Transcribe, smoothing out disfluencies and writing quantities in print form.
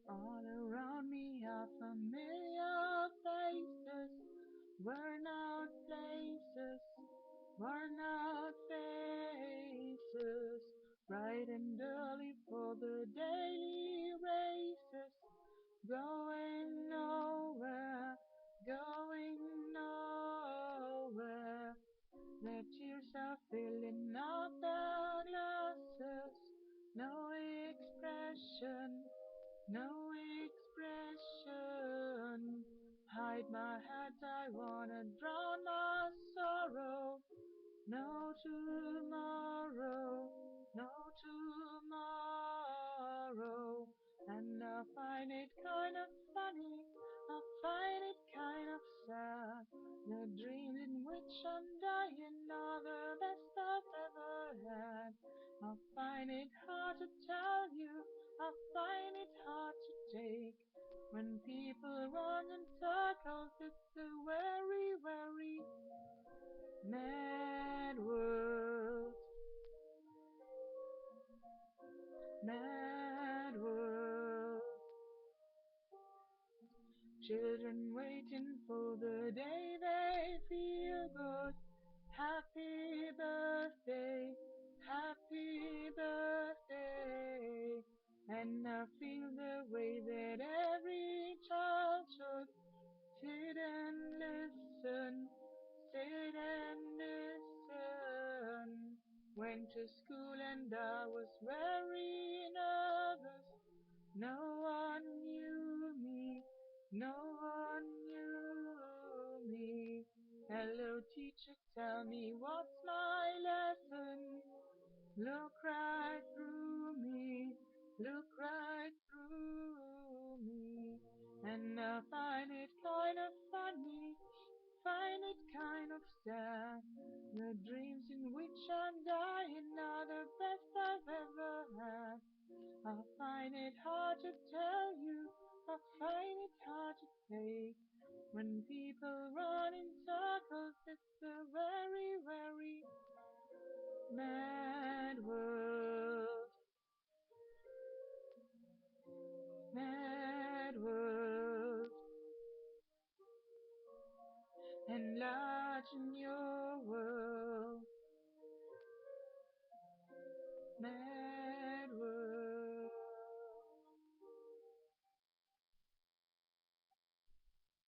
All around me are familiar faces, worn out places, worn out faces, bright and early for the daily races, going nowhere, going nowhere. Their tears are filling up their glasses, no expression, no expression. Hide my head, I wanna drown my sorrow. No tomorrow, no tomorrow. And I find it kind of funny, I find it kind of sad. The dreams in which I'm dying are the best I've ever had. I find it hard to tell you, I find it hard to take. When people run in circles, it's a very, very mad world, mad world. Children waiting for the day they feel good. Happy birthday, happy birthday. And I feel the way that every child should sit and listen, sit and listen. Went to school and I was very nervous. No one knew me, no one knew me. Hello teacher, tell me what's my lesson. Look right through me, look right through me. And I find it kind of funny, find it kind of sad. The dreams in which I'm dying are the best I've ever had. I find it hard to tell you, I find it hard to take. When people run in circles, it's a very, very mad world, mad world. Enlarge in your world.